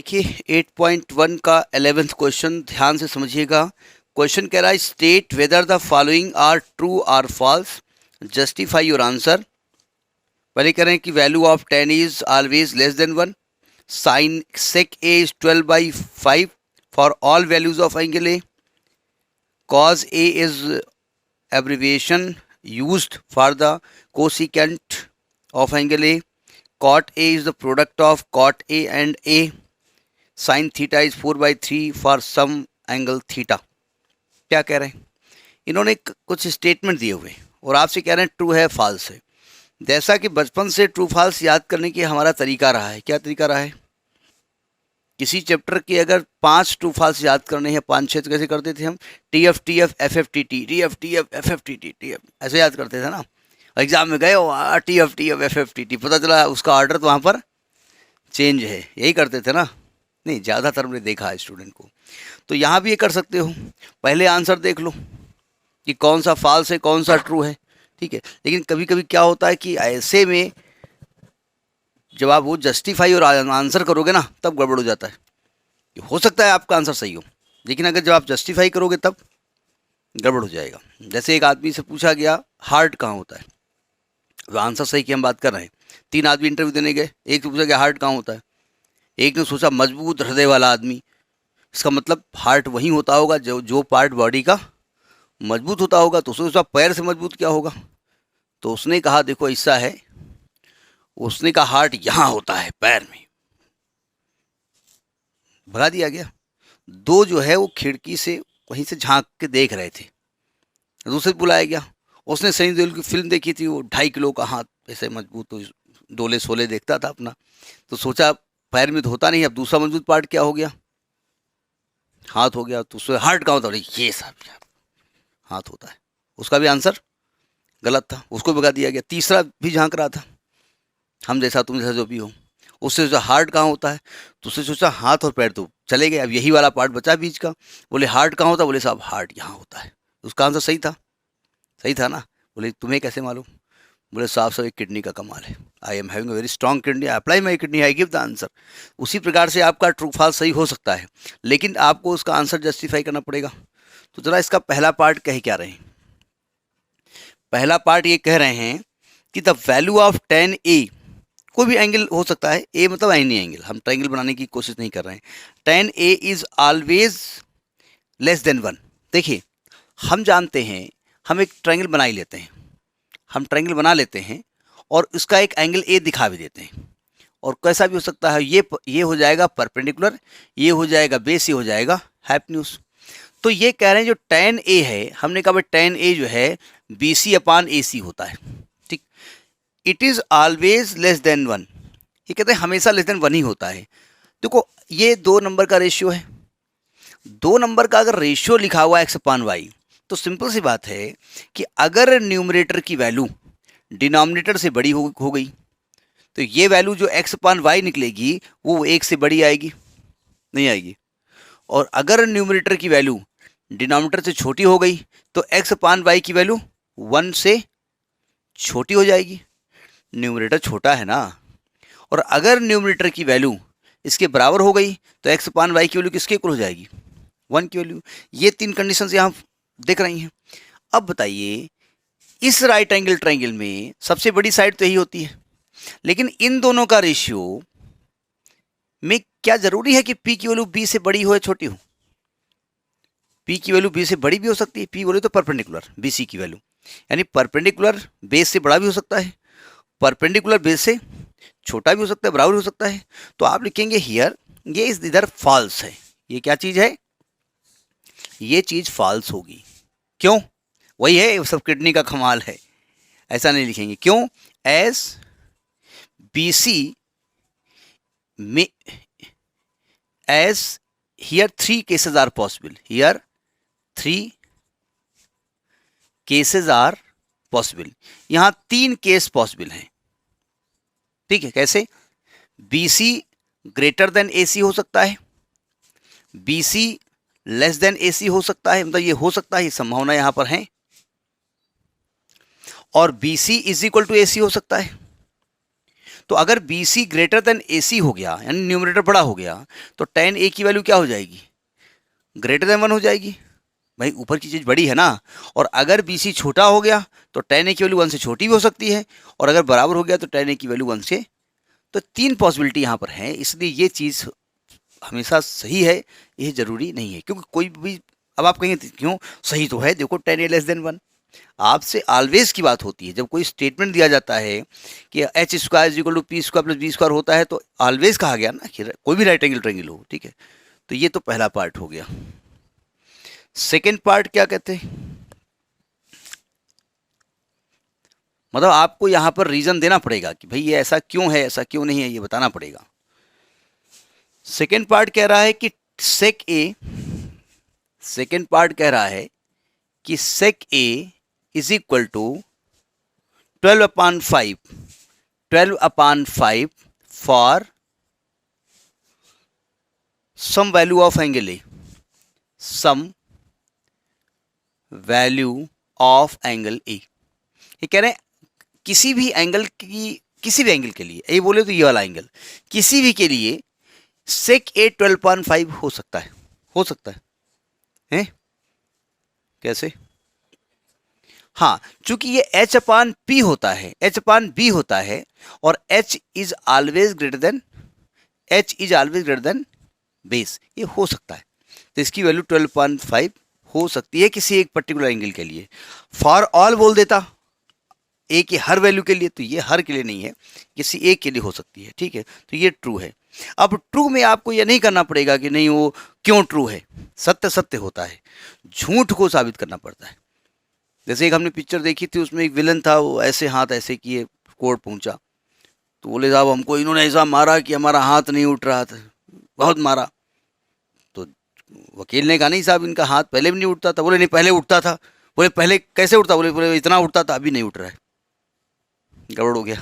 देखिए 8.1 का 11th question ध्यान से समझिएगा। क्वेश्चन कह रहा है state whether the following are true और फॉल्स, जस्टिफाई योर आंसर। पहले कह रहे हैं कि value of 10 is always less than 1, sine sec A is 12/5 for all values of angle A, cos A is abbreviation used for the cosecant of angle A, cot A is the product of cot A and A, sin theta is 4/3 for some angle theta। क्या कह रहे हैं? इन्होंने कुछ statement दिए हुए और आपसे कह रहे हैं ट्रू है फॉल्स है। जैसा कि बचपन से ट्रू फॉल्स याद करने की हमारा तरीका रहा है। क्या तरीका रहा है? किसी चैप्टर के अगर 5 ट्रू फॉल्स याद करने हैं, 5-6, तो कैसे करते थे हम? T F FFTT, TF FFTT, TF, ऐसे याद करते थे ना। एग्जाम में गए TF FFTT, पता चला उसका ऑर्डर तो वहाँ पर चेंज है। यही करते थे ना? नहीं, ज़्यादातर हमने देखा है स्टूडेंट को। तो यहाँ भी ये कर सकते हो, पहले आंसर देख लो कि कौन सा फॉल्स है कौन सा ट्रू है, ठीक है। लेकिन कभी कभी क्या होता है कि ऐसे में जब आप वो जस्टिफाई और आंसर करोगे ना, तब गड़बड़ हो जाता है। हो सकता है आपका आंसर सही हो, लेकिन अगर जब आप जस्टिफाई करोगे तब गड़बड़ हो जाएगा। जैसे एक आदमी से पूछा गया हार्ट कहाँ होता है, तो आंसर सही की हम बात कर रहे हैं। 3 आदमी इंटरव्यू देने गए, एक से पूछा गया हार्ट कहाँ होता है। एक ने सोचा मजबूत हृदय वाला आदमी, इसका मतलब हार्ट वही होता होगा जो पार्ट बॉडी का मजबूत होता होगा। तो सोचा पैर से मजबूत क्या होगा, तो उसने कहा देखो ऐसा है, उसने कहा हार्ट यहाँ होता है पैर में। भगा दिया गया। 2 जो है वो खिड़की से वहीं से झांक के देख रहे थे। दूसरे बुलाया गया, उसने सनी देओल की फिल्म देखी थी, वो 2.5 किलो का हाथ ऐसे मजबूत, तो डोले सोले देखता था अपना। तो सोचा पैर में तो होता नहीं, अब दूसरा मजबूत पार्ट क्या हो गया? हाथ हो गया। तो उससे हार्ट कहाँ होता है? ये साहब हाथ होता है। उसका भी आंसर गलत था, उसको भगा दिया गया। तीसरा भी झांक रहा था, हम जैसा तुम जैसा जो भी हो। उससे सोचा हार्ट कहाँ होता है, तो उससे सोचा हाथ और पैर तो चले गए, अब यही वाला पार्ट बचा बीच का। बोले हार्ट कहाँ होता है? बोले साहब हार्ट यहाँ होता है। उसका आंसर सही था, सही था ना? बोले तुम्हें कैसे मालूम? बोले साहब सब एक किडनी का कमाल है। I am having a very strong kidney, I apply my kidney, I give the answer. उसी प्रकार से आपका ट्रू फॉल्स सही हो सकता है, लेकिन आपको उसका आंसर जस्टिफाई करना पड़ेगा। तो जरा इसका पहला पार्ट कह क्या रहे हैं? पहला पार्ट ये कह रहे हैं कि द वैल्यू ऑफ 10A, कोई भी एंगल हो सकता है, ए मतलब एनी एंगल, हम ट्रायंगल बनाने की कोशिश नहीं कर रहे हैं। 10A is always less than 1। देखिए हम जानते हैं, हम एक ट्रायंगल बना ही लेते हैं, हम ट्रायंगल बना लेते हैं और उसका एक एंगल ए दिखा भी देते हैं। और कैसा भी हो सकता है, ये हो जाएगा परपेंडिकुलर, ये हो जाएगा बेस, ये हो जाएगा हाइपोटेन्यूज। तो ये कह रहे हैं जो 10A है, हमने कहा भाई 10A जो है BC/AC होता है, ठीक। It is always less than 1, ये कहते हैं हमेशा लेस देन 1 ही होता है। देखो ये 2 नंबर का रेशियो है, 2 नंबर का अगर रेशियो लिखा हुआ है x/y, तो सिंपल सी बात है कि अगर न्यूमरेटर की वैल्यू डिनोमिनेटर से बड़ी हो गई, तो ये वैल्यू जो x/y निकलेगी वो 1 से बड़ी आएगी, नहीं आएगी। और अगर न्यूमरेटर की वैल्यू डिनोमिनेटर से छोटी हो गई, तो x/y की वैल्यू 1 से छोटी हो जाएगी। न्यूमरेटर छोटा है ना। और अगर न्यूमरेटर की वैल्यू इसके बराबर हो गई, तो x/y की वैल्यू किसके इक्वल हो जाएगी? 1 की वैल्यू। ये 3 कंडीशंस यहाँ दिख रही हैं। अब बताइए इस राइट एंगल ट्रायंगल में सबसे बड़ी साइड तो यही होती है, लेकिन इन दोनों का रेशियो में क्या जरूरी है कि P की वैल्यू B से बड़ी हो या छोटी हो? P की वैल्यू B से बड़ी भी हो सकती है। P बोले तो परपेंडिकुलर BC की वैल्यू, यानी परपेंडिकुलर बेस से बड़ा भी हो सकता है, परपेंडिकुलर बेस से छोटा भी हो सकता है, बराबर हो सकता है। तो आप लिखेंगे हियर, ये इस इधर फॉल्स है। ये क्या चीज है? ये चीज फॉल्स होगी। क्यों? वही है, सब किडनी का कमाल है। ऐसा नहीं लिखेंगे, क्यों? एस BC में as here 3 cases are possible, here 3 cases are possible. यहां 3 केस पॉसिबल हैं, ठीक है। कैसे? BC ग्रेटर देन AC हो सकता है, BC लेस देन AC हो सकता है, मतलब ये हो सकता है, ये संभावना यहां पर है। और BC is equal to AC हो सकता है। तो अगर B C greater than A C हो गया, यानी न्यूमरेटर बड़ा हो गया, तो tan a की वैल्यू क्या हो जाएगी, ग्रेटर देन 1 हो जाएगी। भाई ऊपर की चीज़ बड़ी है ना, और अगर बी सी छोटा हो गया तो tan a की वैल्यू 1 से छोटी भी हो सकती है, और अगर बराबर हो गया तो tan a की वैल्यू 1 से, तो 3 पॉसिबिलिटी यहाँ पर है। इसलिए ये चीज़ हमेशा सही है, ये ज़रूरी नहीं है, क्योंकि कोई भी, अब आप कहेंगे क्यों, सही तो है, देखो tan a लेस देन 1। आपसे ऑलवेज की बात होती है, जब कोई स्टेटमेंट दिया जाता है कि H square is equal to P square plus B square होता है, तो ऑलवेज कहा गया ना कि कोई भी राइट एंगल ट्रायंगल हो, ठीक है। तो ये तो पहला पार्ट हो गया। सेकेंड पार्ट क्या कहते हैं, मतलब आपको यहां पर रीजन देना पड़ेगा कि भाई ये ऐसा क्यों है, ऐसा क्यों नहीं है, ये बताना पड़ेगा। सेकेंड पार्ट कह रहा है कि सेक ए, सेकेंड पार्ट कह रहा है कि sec A is equal to 12/5, 12/5 for some value of angle A, some value of angle A. ये कह रहे हैं किसी भी एंगल की, किसी भी एंगल के लिए, ये बोले तो ये वाला एंगल, किसी भी के लिए सेक ए 12.5 हो सकता है, हो सकता है? कैसे? हाँ, चूंकि ये h अपान पी होता है, h अपान बी होता है, और h is always greater than, h is always greater than base, ये हो सकता है। तो इसकी वैल्यू 12.5 हो सकती है किसी एक पर्टिकुलर एंगल के लिए। फॉर ऑल बोल देता ए की हर वैल्यू के लिए, तो ये हर के लिए नहीं है, किसी एक के लिए हो सकती है, ठीक है। तो ये ट्रू है। अब ट्रू में आपको ये नहीं करना पड़ेगा कि नहीं वो क्यों ट्रू है, सत्य सत्य होता है, झूठ को साबित करना पड़ता है। जैसे एक हमने पिक्चर देखी थी, उसमें एक विलन था, वो ऐसे हाथ ऐसे किए, कोर्ट पहुंचा, तो बोले साहब हमको इन्होंने ऐसा मारा कि हमारा हाथ नहीं उठ रहा था, बहुत मारा। तो वकील ने कहा नहीं साहब इनका हाथ पहले भी नहीं उठता था। बोले नहीं पहले उठता था। बोले पहले कैसे उठता? बोले बोले इतना उठता था, अभी नहीं उठ रहा है। गड़बड़ हो गया।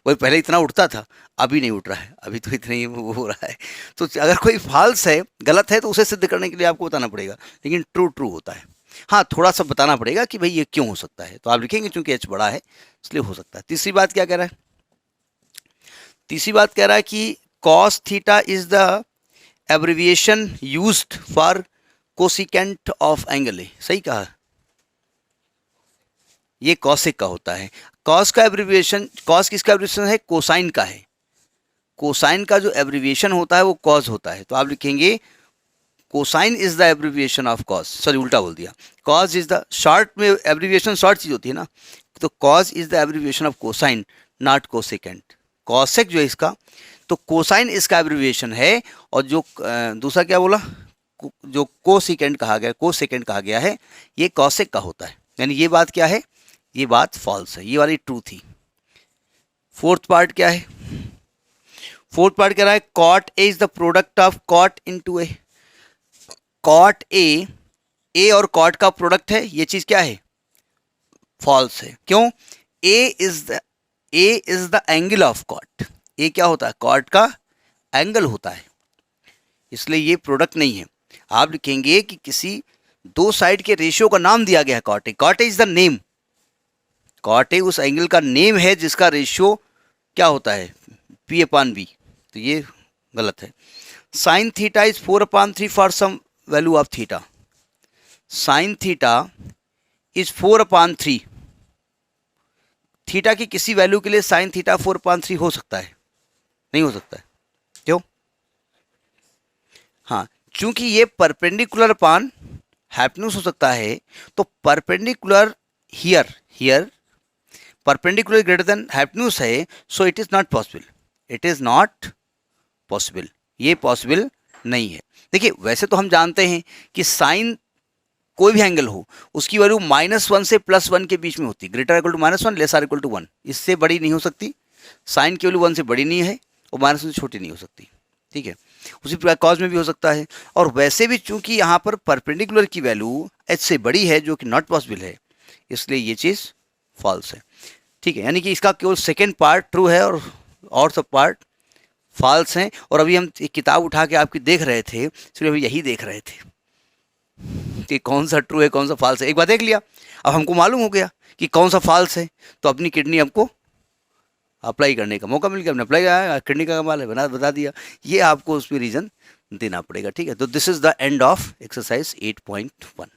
बोले पहले इतना उठता था, अभी नहीं उठ रहा है, अभी तो इतना ही हो रहा है। तो अगर कोई फॉल्स है, गलत है, तो उसे सिद्ध करने के लिए आपको बताना पड़ेगा, लेकिन ट्रू ट्रू होता है। हाँ, थोड़ा सा बताना पड़ेगा कि भाई ये क्यों हो सकता है, तो आप लिखेंगे चूंकि एच बड़ा है इसलिए हो सकता है। तीसरी बात क्या कह रहा है? तीसरी बात कह रहा है कि cos theta is the abbreviation used for cosecant of angle ए। सही कहा, ये कॉसिक का होता है। कॉस का एब्रिविएशन, कॉस किसका एब्रिविएशन है? कोसाइन का है। कोसाइन का जो एब्रिविएशन होता है वो कॉस होता है, तो आप लिखेंगे cosine is the abbreviation of cos. Sorry उल्टा बोल दिया, कॉस इज द, शॉर्ट में एब्रिविएशन शॉर्ट चीज होती है ना, तो cos is the abbreviation of cosine, not cosecant. Cosec जो है इसका, तो कोसाइन इसका एब्रिविएशन है, और जो दूसरा क्या बोला, जो कोसेकेंट कहा गया, कोसेकेंट कहा गया है, ये कॉसेक का होता है। यानी ये बात क्या है? ये बात फॉल्स है, ये वाली ट्रू थी। फोर्थ पार्ट क्या है? फोर्थ पार्ट कह रहा है cot A is the product of cot into A. Cot A और कॉट का प्रोडक्ट है, ये चीज क्या है? फॉल्स है। क्यों? A is the angle of cot. A क्या होता है? कॉट का एंगल होता है, इसलिए ये प्रोडक्ट नहीं है। आप लिखेंगे कि किसी दो साइड के रेशियो का नाम दिया गया है cot A. Cot A is the name, cot A उस एंगल का नेम है जिसका रेशियो क्या होता है? पी अपान बी, तो ये गलत है। Sine theta is 4/3 for some value of theta. Sine theta is 4/3, theta की किसी वैल्यू के लिए साइन थीटा 4/3 हो सकता है? नहीं हो सकता है। क्यों? हाँ, चूंकि ये परपेंडिकुलर अपान हाइपोटेन्यूज हो सकता है, तो perpendicular here perpendicular greater than hypotenuse है, so it is not possible, it is not possible, ये पॉसिबल नहीं है। देखिए वैसे तो हम जानते हैं कि साइन कोई भी एंगल हो उसकी वैल्यू -1 से +1 के बीच में होती है, greater equal to -1 lesser equal to 1, इससे बड़ी नहीं हो सकती। साइन की वैल्यू 1 से बड़ी नहीं है और -1 से छोटी नहीं हो सकती, ठीक है। उसी प्रकार कॉज में भी हो सकता है, और वैसे भी चूंकि यहाँ पर परपेंडिकुलर की वैल्यू h से बड़ी है जो कि नॉट पॉसिबल है, इसलिए ये चीज़ फॉल्स है, ठीक है। यानी कि इसका केवल सेकेंड पार्ट ट्रू है और सब पार्ट फॉल्स हैं। और अभी हम एक किताब उठा के आपकी देख रहे थे, सिर्फ अभी यही देख रहे थे कि कौन सा ट्रू है कौन सा फॉल्स है। एक बार देख लिया, अब हमको मालूम हो गया कि कौन सा फॉल्स है, तो अपनी किडनी हमको अप्लाई करने का मौका मिल गया, हमने अप्लाई किया, किडनी का कमाल है, बता दिया। ये आपको उसमें रीज़न देना पड़ेगा, ठीक है। तो this is the end of exercise 8.1।